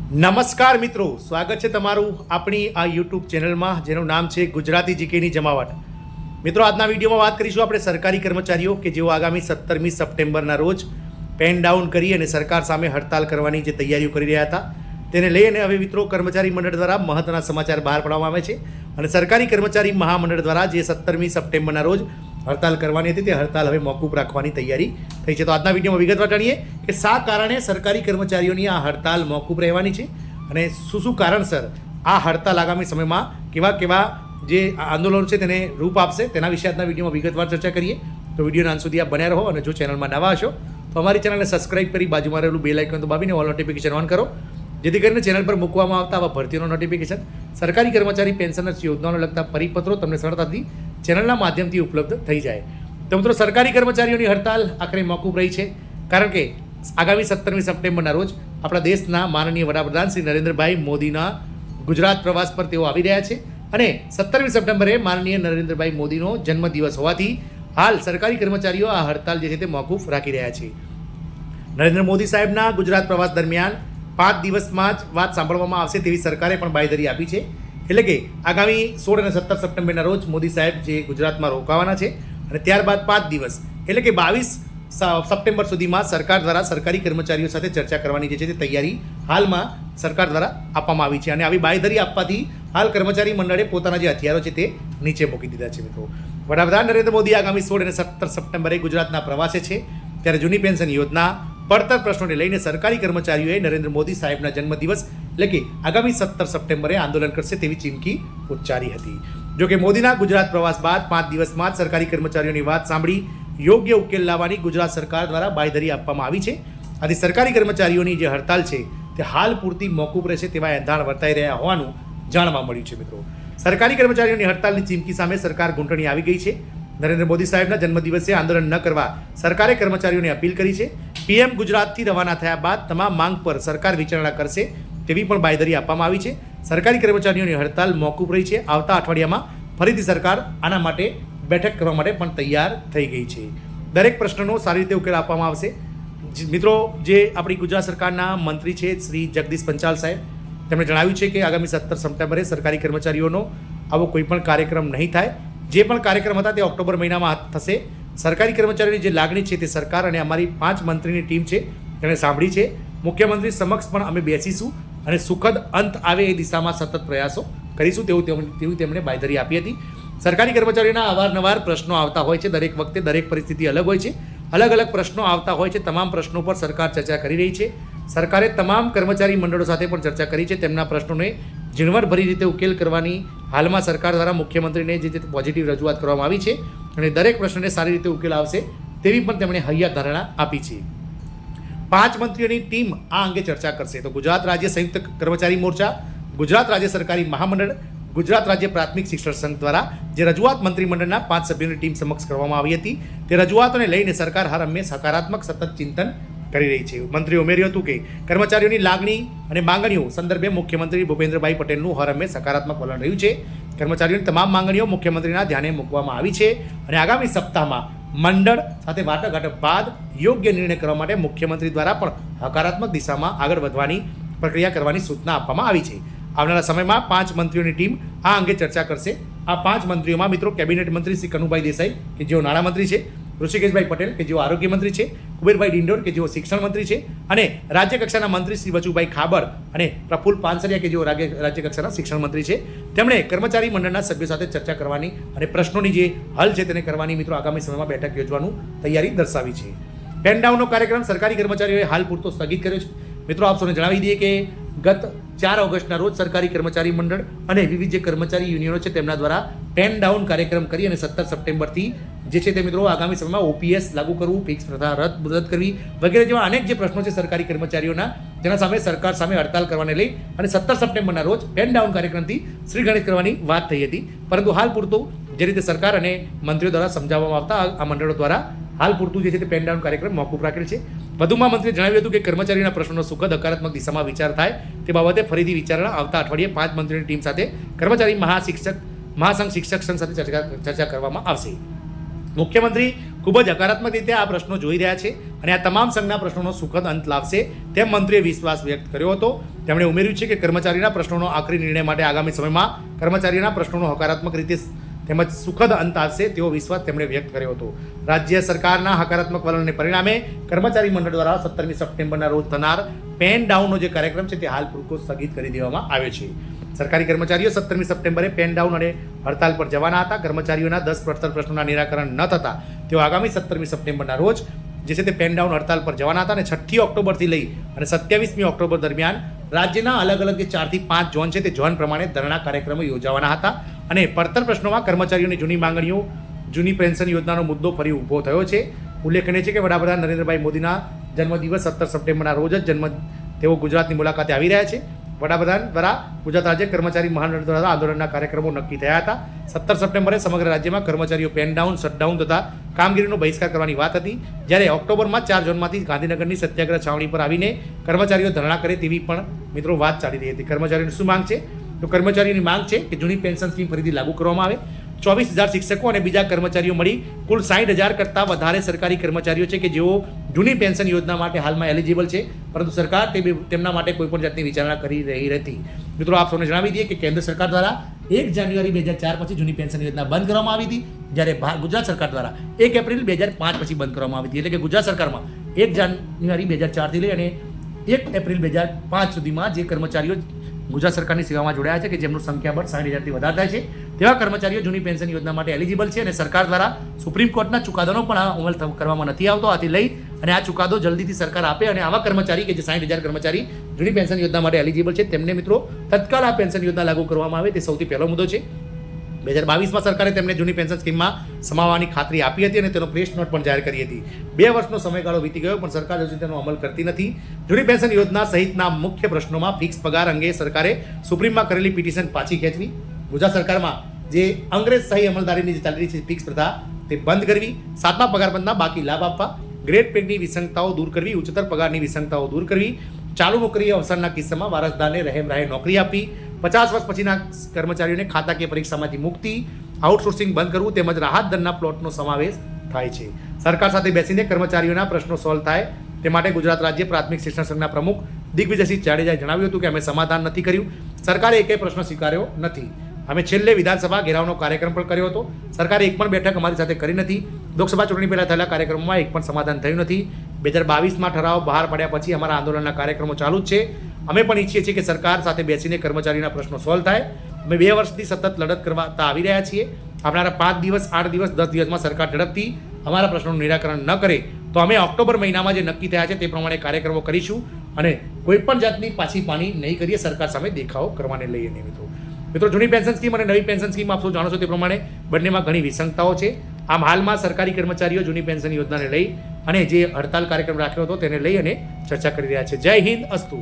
નમસ્કાર મિત્રો, સ્વાગત છે તમારું આપણી આ યુટ્યુબ ચેનલમાં જેનું નામ છે ગુજરાતી જીકેની જમાવટ. મિત્રો, આજના વિડીયોમાં વાત કરીશું આપણે સરકારી કર્મચારીઓ કે જેઓ આગામી 17મી સપ્ટેમ્બરના રોજ પેન ડાઉન કરી અને સરકાર સામે હડતાલ કરવાની જે તૈયારીઓ કરી રહ્યા હતા તેને લઈને હવે મિત્રો કર્મચારી મંડળ દ્વારા મહત્વના સમાચાર બહાર પાડવામાં આવે છે અને સરકારી કર્મચારી મહામંડળ દ્વારા જે 17મી સપ્ટેમ્બરના રોજ હડતાલ કરવાની હતી તે હડતાલ હવે મોકૂફ રાખવાની તૈયારી થઈ છે. તો આજના વિડીયોમાં વિગતવાર જાણીએ કે શા કારણે સરકારી કર્મચારીઓની આ હડતાલ મોકૂફ રહેવાની છે અને શું કારણસર આ હડતાલ આગામી સમયમાં કેવા જે આંદોલનો છે તેને રૂપ આપશે તેના વિશે આજના વિડીયોમાં વિગતવાર ચર્ચા કરીએ. તો વિડીયોના અંત સુધી આપ બન્યા રહો અને જો ચેનલમાં નવા હશો તો અમારી ચેનલને સબસ્ક્રાઇબ કરી બાજુમાં રહેલું બેલ આઇકન દબાવીને ઓલ નોટિફિકેશન ઓન કરો, જેથી કરીને ચેનલ પર મૂકવામાં આવતા આવા ભરતીઓનો નોટિફિકેશન, સરકારી કર્મચારી પેન્શનર્સ યોજનાઓને લગતા પરિપત્રો તમને સરળતાથી ચેનલના માધ્યમથી ઉપલબ્ધ થઈ જાય. તો મિત્રો, સરકારી કર્મચારીઓની હડતાલ આખરે મોકૂફ રહી છે કારણ કે આગામી 17મી સપ્ટેમ્બરના રોજ આપણા દેશના માનનીય વડાપ્રધાન શ્રી નરેન્દ્રભાઈ મોદીના ગુજરાત પ્રવાસ પર તેઓ આવી રહ્યા છે અને 17મી સપ્ટેમ્બરે માનનીય નરેન્દ્રભાઈ મોદીનો જન્મદિવસ હોવાથી હાલ સરકારી કર્મચારીઓ આ હડતાલ જે છે તે મોકૂફ રાખી રહ્યા છે. નરેન્દ્ર મોદી સાહેબના ગુજરાત પ્રવાસ દરમિયાન 5 દિવસમાં જ વાત સાંભળવામાં આવશે તેવી સરકારે પણ બાંયધરી આપી છે. એટલે કે આગામી 16 અને 17 સપ્ટેમ્બરના રોજ મોદી સાહેબ જે ગુજરાતમાં રોકાવાના છે અને ત્યારબાદ 5 દિવસ એટલે કે 22 સપ્ટેમ્બર સુધીમાં સરકાર દ્વારા સરકારી કર્મચારીઓ સાથે ચર્ચા કરવાની જે છે તે તૈયારી હાલમાં સરકાર દ્વારા આપવામાં આવી છે અને આવી બાંયધરી આપવાથી હાલ કર્મચારી મંડળે પોતાના જે હથિયારો છે તે નીચે મૂકી દીધા છે. મિત્રો, વડાપ્રધાન નરેન્દ્ર મોદી આગામી 16 અને 17 સપ્ટેમ્બરે ગુજરાતના પ્રવાસે છે ત્યારે જૂની પેન્શન યોજના પડતર પ્રશ્નોને લઈને સરકારી કર્મચારીઓએ નરેન્દ્ર મોદી સાહેબના જન્મદિવસ એટલે કે આગામી 17 સપ્ટેમ્બરે આંદોલન કરશે તેવી ચીમકી ઉચ્ચારી હતી. જોકે મોદીના ગુજરાત પ્રવાસ બાદ 5 દિવસમાં જ સરકારી કર્મચારીઓની વાત સાંભળી યોગ્ય ઉકેલ લાવવાની ગુજરાત સરકાર દ્વારા બાંયધરી આપવામાં આવી છે. આથી સરકારી કર્મચારીઓની જે હડતાલ છે તે હાલ પૂરતી મોકૂફ રહેશે તેવા એંધાણ વર્તાઈ રહ્યા હોવાનું જાણવા મળ્યું છે. મિત્રો, સરકારી કર્મચારીઓની હડતાલની ચીમકી સામે સરકાર ઘૂંટણી આવી ગઈ છે. નરેન્દ્ર મોદી સાહેબના જન્મદિવસે આંદોલન ન કરવા સરકારે કર્મચારીઓને અપીલ કરી છે. પીએમ ગુજરાતથી રવાના થયા બાદ તમામ માંગ પર સરકાર વિચારણા કરશે તેવી પણ બાંયધરી આપવામાં આવી છે. સરકારી કર્મચારીઓની હડતાલ મોકૂફ રહી છે. આવતા અઠવાડિયામાં ફરીથી સરકાર આના માટે બેઠક કરવા માટે પણ તૈયાર થઈ ગઈ છે. દરેક પ્રશ્નનો સારી રીતે ઉકેલ આપવામાં આવશે. મિત્રો, જે આપણી ગુજરાત સરકારના મંત્રી છે શ્રી જગદીશ પંચાલ સાહેબ, તેમણે જણાવ્યું છે કે આગામી 17 સપ્ટેમ્બરે સરકારી કર્મચારીઓનો આવો કોઈ પણ કાર્યક્રમ નહીં થાય. જે પણ કાર્યક્રમ હતા તે ઓક્ટોબર મહિનામાં થશે. સરકારી કર્મચારીઓની જે લાગણી છે તે સરકાર અને અમારી 5 મંત્રીની ટીમ છે તેણે સાંભળી છે. મુખ્યમંત્રી સમક્ષ પણ અમે બેસીશું અને સુખદ અંત આવે એ દિશામાં સતત પ્રયાસો કરીશું તેવું તેમણે બાંયધરી આપી હતી. સરકારી કર્મચારીઓના અવારનવાર પ્રશ્નો આવતા હોય છે. દરેક વખતે દરેક પરિસ્થિતિ અલગ હોય છે. અલગ અલગ પ્રશ્નો આવતા હોય છે. તમામ પ્રશ્નો પર સરકાર ચર્ચા કરી રહી છે. સરકારે તમામ કર્મચારી મંડળો સાથે પણ ચર્ચા કરી છે. તેમના પ્રશ્નોને ઝીણવટભરી રીતે ઉકેલ કરવાની હાલમાં સરકાર દ્વારા મુખ્યમંત્રીને જે પોઝિટિવ રજૂઆત કરવામાં આવી છે અને દરેક પ્રશ્નને સારી રીતે ઉકેલ આવશે તેવી પણ તેમણે હૈયા ધારણા આપી છે. 5 મંત્રીઓની ટીમ આ અંગે ચર્ચા કરશે. તો ગુજરાત રાજ્ય સંયુક્ત કર્મચારી મોરચા, ગુજરાત રાજ્ય સરકારી મહામંડળ, ગુજરાત રાજ્ય પ્રાથમિક શિક્ષણ સંઘ દ્વારા જે રજૂઆત મંત્રીમંડળના 5 સભ્યોની ટીમ સમક્ષ કરવામાં આવી હતી તે રજૂઆતોને લઈને સરકાર હર હંમેશા સકારાત્મક સતત ચિંતન કરી રહી છે. મંત્રીએ ઉમેર્યું હતું કે કર્મચારીઓની લાગણી અને માંગણીઓ સંદર્ભે મુખ્યમંત્રી ભૂપેન્દ્રભાઈ પટેલનું હર હંમેશા સકારાત્મક વલણ રહ્યું છે. કર્મચારીઓની તમામ માંગણીઓ મુખ્યમંત્રીના ધ્યાને મૂકવામાં આવી છે અને આગામી સપ્તાહમાં મંડળ સાથે વાટાઘાટ બાદ યોગ્ય નિર્ણય કરવા માટે મુખ્યમંત્રી દ્વારા પણ હકારાત્મક દિશામાં આગળ વધવાની પ્રક્રિયા કરવાની સૂચના આપવામાં આવી છે. આવનારા સમયમાં 5 મંત્રીઓની ટીમ આ અંગે ચર્ચા કરશે. આ 5 મંત્રીઓમાં મિત્રો કેબિનેટ મંત્રી શ્રી કનુભાઈ દેસાઈ કે જેઓ નાણામંત્રી છે, ઋષિકેશભાઈ પટેલ કે જેઓ આરોગ્ય મંત્રી છે, કુબેરભાઈ ડિંડોર કે જેઓ શિક્ષણ મંત્રી છે અને રાજ્ય કક્ષાના મંત્રી શ્રી બચુભાઈ ખાબડ અને પ્રફુલ્લ પાનસરિયા કે જેઓ રાજ્ય કક્ષાના શિક્ષણ મંત્રી છે. તેમણે કર્મચારી મંડળના સભ્યો સાથે ચર્ચા કરવાની અને પ્રશ્નોની જે હલ છે તેને કરવાની મિત્રો આગામી સમયમાં બેઠક યોજવાનું તૈયારી દર્શાવી છે. પેન ડાઉનનો કાર્યક્રમ સરકારી કર્મચારીઓએ હાલ પૂરતો સ્થગિત કર્યો છે. મિત્રો, આપ સૌને જણાવી દઈએ કે ગત 4 ઓગસ્ટના રોજ સરકારી કર્મચારી મંડળ અને વિવિધ જે કર્મચારી યુનિયનો છે તેમના દ્વારા પેન ડાઉન કાર્યક્રમ કરી અને 17 સપ્ટેમ્બરથી જે છે તે મિત્રો આગામી સમયમાં ઓપીએસ લાગુ કરવું, ફિક્સ પ્રથા રદ કરવી વગેરે જેવા અનેક જે પ્રશ્નો છે સરકારી કર્મચારીઓના જેના સામે સરકાર સામે હડતાલ કરવાને લઈ અને 17 સપ્ટેમ્બરના રોજ પેન ડાઉન કાર્યક્રમથી શ્રીગણેશ કરવાની વાત થઈ હતી. પરંતુ હાલ પૂરતું જે રીતે સરકાર અને મંત્રીઓ દ્વારા સમજાવવામાં આવતા આ મંડળો દ્વારા હાલ પૂરતું જે છે તે પેન ડાઉન કાર્યક્રમ મોકૂફ રાખેલ છે. વધુમાં મંત્રીએ જણાવ્યું હતું કે કર્મચારીઓના પ્રશ્નોનો સુખદ હકારાત્મક દિશામાં વિચાર થાય તે બાબતે ફરીથી વિચારણા આવતા અઠવાડિયે 5 મંત્રીઓની ટીમ સાથે કર્મચારી મહાસંઘ શિક્ષક સંઘ સાથે ચર્ચા કરવામાં આવશે. મુખ્યમંત્રી ખૂબ જ હકારાત્મક રીતે આ પ્રશ્નો જોઈ રહ્યા છે અને આ તમામ સંઘના પ્રશ્નોનો સુખદ અંત લાવશે તેમ મંત્રીએ વિશ્વાસ વ્યક્ત કર્યો હતો. તેમણે ઉમેર્યું છે કે કર્મચારીના પ્રશ્નોનો આખરી નિર્ણય માટે આગામી સમયમાં કર્મચારીના પ્રશ્નોનો હકારાત્મક રીતે તેમજ સુખદ અંત આવશે તેવો વિશ્વાસ તેમણે વ્યક્ત કર્યો હતો. રાજ્ય સરકારના હકારાત્મક વલણને પરિણામે કર્મચારી મંડળ દ્વારા 17મી સપ્ટેમ્બરના રોજ થનાર પેન ડાઉનનો જે કાર્યક્રમ છે તે હાલ પૂરતો સ્થગિત કરી દેવામાં આવ્યો છે. સરકારી કર્મચારીઓ 17મી સપ્ટેમ્બરે પેન ડાઉન અને હડતાલ પર જવાના હતા. કર્મચારીઓના 10 પડતર પ્રશ્નોના નિરાકરણ ન થતા તેઓ આગામી 17મી સપ્ટેમ્બરના રોજ જે છે તે પેન ડાઉન હડતાલ પર જવાના હતા અને 6મી ઓક્ટોબરથી લઈ અને 27મી ઓક્ટોબર દરમિયાન રાજ્યના અલગ અલગ જે 4 થી 5 ઝોન છે તે ઝોન પ્રમાણે ધરણા કાર્યક્રમો યોજાવાના હતા અને પડતર પ્રશ્નોમાં કર્મચારીઓની જૂની માંગણીઓ, જૂની પેન્શન યોજનાનો મુદ્દો ફરી ઊભો થયો છે. ઉલ્લેખનીય છે કે વડાપ્રધાન નરેન્દ્રભાઈ મોદીના જન્મદિવસ 17 સપ્ટેમ્બરના રોજ જ તેઓ ગુજરાતની મુલાકાતે આવી રહ્યા છે. વડાપ્રધાન દ્વારા ગુજરાત રાજ્ય કર્મચારી મહામંડળ દ્વારા આંદોલનના કાર્યક્રમો નક્કી થયા હતા. 17 સપ્ટેમ્બરે સમગ્ર રાજ્યમાં કર્મચારીઓ પેન ડાઉન, શટડાઉન તથા કામગીરીનો બહિષ્કાર કરવાની વાત હતી. જ્યારે ઓક્ટોબરમાં 4 ઝોનમાંથી ગાંધીનગરની સત્યાગ્રહ છાવણી પર આવીને કર્મચારીઓ ધરણા કરે તેવી પણ મિત્રો વાત ચાલી રહી હતી. કર્મચારીઓની શું માંગ છે? તો કર્મચારીઓની માંગ છે કે જૂની પેન્શન સ્કીમ ફરીથી લાગુ કરવામાં આવે. 24,000 શિક્ષકો અને બીજા કર્મચારીઓ મળી કુલ 60,000 કરતાં વધારે સરકારી કર્મચારીઓ છે કે જેઓ જૂની પેન્શન યોજના માટે હાલમાં એલિજિબલ છે, પરંતુ સરકાર તેમના માટે કોઈપણ જાતની વિચારણા કરી રહી નથી. મિત્રો, આપ સૌને જણાવી દઈએ કે કેન્દ્ર સરકાર દ્વારા 1 જાન્યુઆરી 2004 પછી જૂની પેન્શન યોજના બંધ કરવામાં આવી હતી, જ્યારે ગુજરાત સરકાર દ્વારા 1 એપ્રિલ 2005 પછી બંધ કરવામાં આવી હતી. એટલે કે ગુજરાત સરકારમાં 1 જાન્યુઆરી 2004થી લઈ અને 1 એપ્રિલ 2005 સુધીમાં જે કર્મચારીઓ ગુજરાત સરકારની સેવામાં જોડાયા છે કે જેમનું સંખ્યાબળ 60,000થી વધારે થાય છે તેવા કર્મચારીઓ જૂની પેન્શન યોજના માટે એલિજિબલ છે અને સરકાર દ્વારા સુપ્રીમ કોર્ટના ચુકાદાનો પણ આ અમલ કરવામાં નથી આવતો. આથી લઈ અને આ ચુકાદો જલ્દીથી સરકાર આપે અને આવા કર્મચારી કે જે 60,000 કર્મચારી જૂની પેન્શન યોજના માટે એલિજિબલ છે તેમને મિત્રો તત્કાળ આ પેન્શન યોજના લાગુ કરવામાં આવે તે સૌથી પહેલો મુદ્દો છે. 2022માં સરકારે તેમને જૂની પેન્શન સ્કીમમાં સમાવવાની ખાતરી આપી હતી અને તેનો પ્રેસ નોટ પણ જાહેર કરી હતી. 2 વર્ષનો સમયગાળો વીતી ગયો પણ સરકાર હજુ તેનો અમલ કરતી નથી. જૂની પેન્શન યોજના સહિતના મુખ્ય પ્રશ્નોમાં ફિક્સ પગાર અંગે સરકારે સુપ્રીમમાં કરેલી પિટિશન પાછી ખેંચવી, ગુજરાત સરકારમાં જે અંગ્રેજ શાહી અમલદારીની જે ચાલી રહી છે ફિક્સ પ્રથા તે બંધ કરવી, 7મા પગારબંધના બાકી લાભ આપવા, ગ્રેડ પેની વિસંગતાઓ દૂર કરવી, ઉચ્ચતર પગારની વિસંગતાઓ દૂર કરવી, ચાલુ નોકરી અવસરના કિસ્સામાં વારસદારને રહેમ રાહે નોકરી આપવી, 50 વર્ષ પછીના કર્મચારીઓને ખાતાકીય પરીક્ષામાંથી મુક્તિ, આઉટસોર્સિંગ બંધ કરવું તેમજ રાહત દરના પ્લોટનો સમાવેશ થાય છે. સરકાર સાથે બેસીને કર્મચારીઓના પ્રશ્નો સોલ્વ થાય તે માટે ગુજરાત રાજ્ય પ્રાથમિક શિક્ષણ સંઘના પ્રમુખ દિગ્વિજયસિંહ જાડેજાએ જણાવ્યું હતું કે અમે સમાધાન નથી કર્યું, સરકારે એકેય પ્રશ્ન સ્વીકાર્યો નથી. અમે છેલ્લે વિધાનસભા ઘેરાવનો કાર્યક્રમ પણ કર્યો હતો, સરકારે એક પણ બેઠક અમારી સાથે કરી નથી. લોકસભા ચૂંટણી પહેલાં થયેલા કાર્યક્રમોમાં એક પણ સમાધાન થયું નથી. 2022માં ઠરાવ બહાર પાડ્યા પછી અમારા આંદોલનના કાર્યક્રમો ચાલુ જ છે. અમે પણ ઈચ્છીએ છીએ કે સરકાર સાથે બેસીને કર્મચારીના પ્રશ્નો સોલ્વ થાય. અમે 2 વર્ષથી સતત લડત કરતા આવી રહ્યા છીએ. આવનારા 5 દિવસ, 8 દિવસ, 10 દિવસમાં સરકાર ઝડપથી અમારા પ્રશ્નોનું નિરાકરણ ન કરે તો અમે ઓક્ટોબર મહિનામાં જે નક્કી થયા છે તે પ્રમાણે કાર્યક્રમો કરીશું અને કોઈપણ જાતની પાછી પાની નહીં કરીએ સરકાર સામે દેખાવો કરવાને લઈને. મિત્રો, જૂની પેન્શન સ્કીમ અને નવી પેન્શન સ્કીમ આપ સૌ જાણો છો તે પ્રમાણે બંનેમાં ઘણી વિસંગતાઓ છે. આમ હાલમાં સરકારી કર્મચારીઓ જૂની પેન્શન યોજનાને લઈ અને જે હડતાલ કાર્યક્રમ રાખ્યો હતો તેને લઈ અને ચર્ચા કરી રહ્યા છે. જય હિન્દ, અસ્તુ.